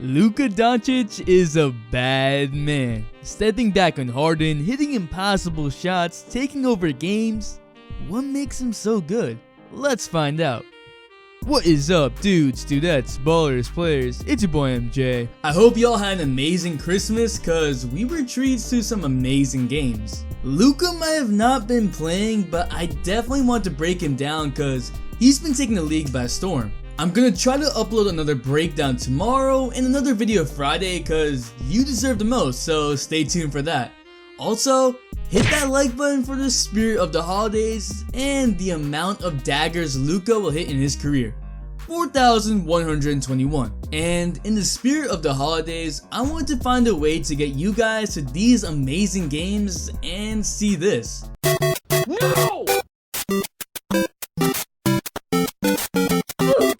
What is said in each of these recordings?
Luka Doncic is a bad man. Stepping back on Harden, hitting impossible shots, taking over games. What makes him so good? Let's find out. What is up, dudes, dudettes, ballers, players? It's your boy MJ. I hope y'all had an amazing Christmas, cause we were treats to some amazing games. Luka might have not been playing, but I definitely want to break him down cause he's been taking the league by storm. I'm gonna try to upload another breakdown tomorrow and another video Friday cause you deserve the most, so stay tuned for that. Also, hit that like button for the spirit of the holidays and the amount of daggers Luka will hit in his career. 4,121. And in the spirit of the holidays, I want to find a way to get you guys to these amazing games and see this. No!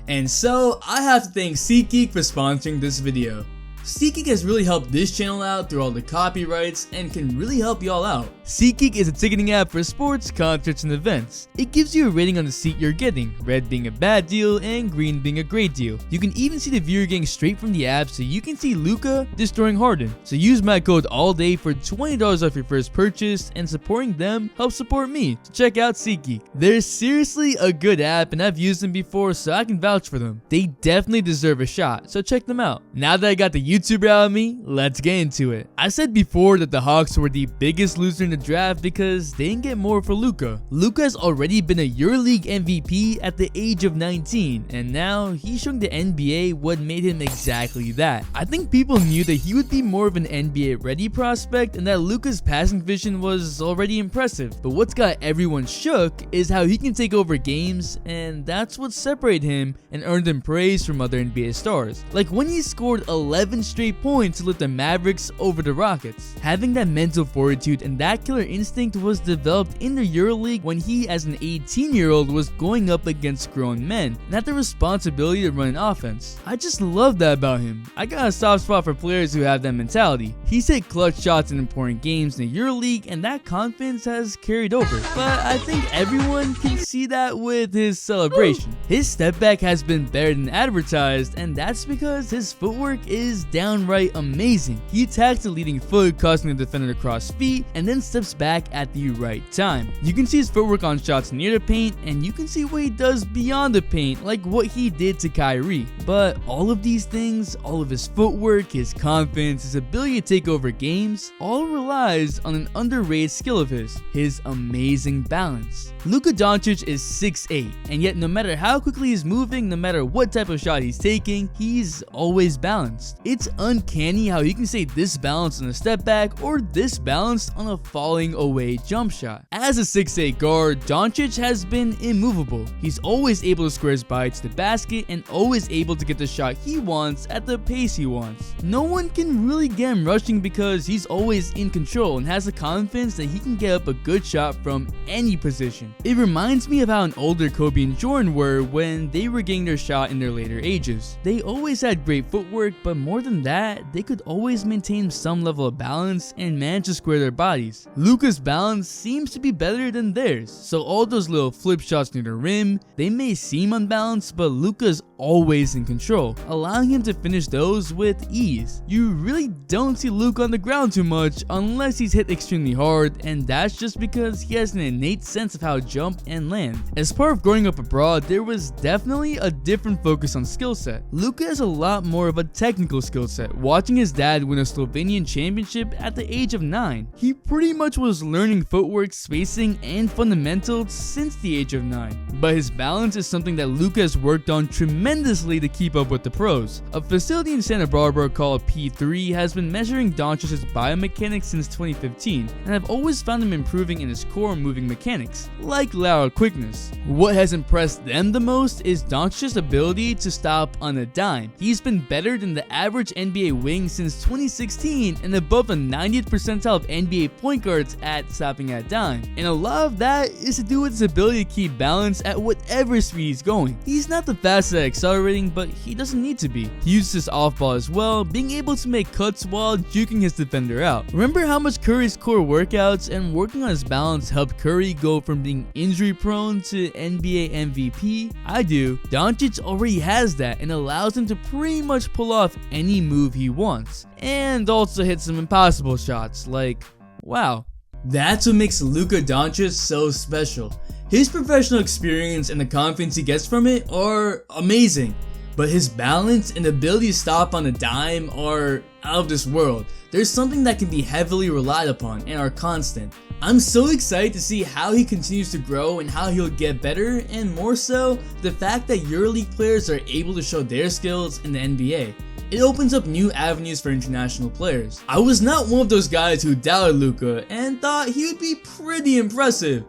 And so, I have to thank SeatGeek for sponsoring this video. SeatGeek has really helped this channel out through all the copyrights and can really help y'all out. SeatGeek is a ticketing app for sports, concerts, and events. It gives you a rating on the seat you're getting, red being a bad deal and green being a great deal. You can even see the view you're getting straight from the app, so you can see Luka destroying Harden. So use my code ALLDAY for $20 off your first purchase, and supporting them helps support me. So check out SeatGeek. They're seriously a good app and I've used them before, so I can vouch for them. They definitely deserve a shot, so check them out. Now that I got the YouTuber out of me, let's get into it. I said before that the Hawks were the biggest loser in the draft because they didn't get more for Luka. Luka has already been a Euroleague MVP at the age of 19, and now he's showing the NBA what made him exactly that. I think people knew that he would be more of an NBA ready prospect and that Luka's passing vision was already impressive, but what's got everyone shook is how he can take over games, and that's what separated him and earned him praise from other NBA stars. Like when he scored 11 straight points to lift the Mavericks over the Rockets. Having that mental fortitude and that killer instinct was developed in the Euroleague when he, as an 18-year-old, was going up against grown men and had the responsibility to run an offense. I just love that about him. I got a soft spot for players who have that mentality. He's hit clutch shots in important games in the Euroleague, and that confidence has carried over. But I think everyone can see that with his celebration. His step back has been better than advertised, and that's because his footwork is downright amazing. He attacks the leading foot, causing the defender to cross feet, and then steps back at the right time. You can see his footwork on shots near the paint, and you can see what he does beyond the paint, like what he did to Kyrie. But all of these things, all of his footwork, his confidence, his ability to take over games, all relies on an underrated skill of his amazing balance. Luka Doncic is 6'8", and yet no matter how quickly he's moving, no matter what type of shot he's taking, he's always balanced. It's uncanny how he can stay this balanced on a step back or this balanced on a falling away jump shot. As a 6'8" guard, Doncic has been immovable. He's always able to square his body to the basket and always able to get the shot he wants at the pace he wants. No one can really get him rushing because he's always in control and has the confidence that he can get up a good shot from any position. It reminds me of how an older Kobe and Jordan were when they were getting their shot in their later ages. They always had great footwork, but more than that, they could always maintain some level of balance and manage to square their bodies. Luka's balance seems to be better than theirs, so all those little flip shots near the rim, they may seem unbalanced, but Luka's always in control, allowing him to finish those with ease. You really don't see Luka on the ground too much unless he's hit extremely hard, and that's just because he has an innate sense of how to jump and land. As part of growing up abroad, there was definitely a different focus on skill set. Luka has a lot more of a technical skill set. Watching his dad win a Slovenian championship at the age of 9, he pretty much was learning footwork, spacing, and fundamentals since the age of 9. But his balance is something that Luka has worked on tremendously to keep up with the pros. A facility in Santa Barbara called P3 has been measuring Doncic's biomechanics since 2015, and I've always found him improving in his core moving mechanics, like lateral quickness. What has impressed them the most is Doncic's ability to stop on a dime. He's been better than the average NBA wing since 2016 and above the 90th percentile of NBA point guards starts at stopping at dime, and a lot of that is to do with his ability to keep balance at whatever speed he's going. He's not the fastest at accelerating, but he doesn't need to be. He uses his off ball as well, being able to make cuts while juking his defender out. Remember how much Curry's core workouts and working on his balance helped Curry go from being injury prone to NBA MVP? I do. Doncic already has that and allows him to pretty much pull off any move he wants, and also hit some impossible shots like, wow. That's what makes Luka Doncic so special. His professional experience and the confidence he gets from it are amazing, but his balance and ability to stop on a dime are out of this world. There's something that can be heavily relied upon and are constant. I'm so excited to see how he continues to grow and how he'll get better, and more so, the fact that Euroleague players are able to show their skills in the NBA. It opens up new avenues for international players. I was not one of those guys who doubted Luka and thought he would be pretty impressive,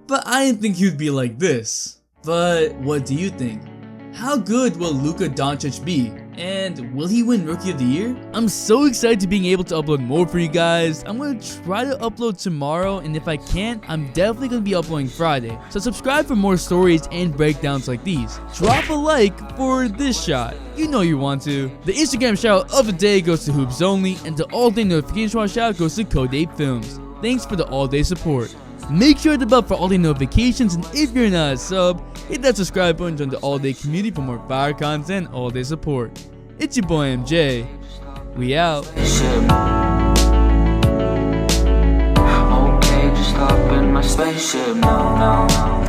but I didn't think he would be like this. But what do you think? How good will Luka Doncic be? And will he win Rookie of the Year? I'm so excited to being able to upload more for you guys. I'm going to try to upload tomorrow, and if I can't, I'm definitely going to be uploading Friday. So subscribe for more stories and breakdowns like these. Drop a like for this shot. You know you want to. The Instagram shout of the day goes to Hoops Only, and the all-day notification shout goes to Code 8 Films. Thanks for the all-day support. Make sure to bell for all-day notifications, and if you're not a sub, hit that subscribe button to join the all-day community for more fire content and all-day support. It's your boy MJ. We out. Okay, just hop in my spaceship now.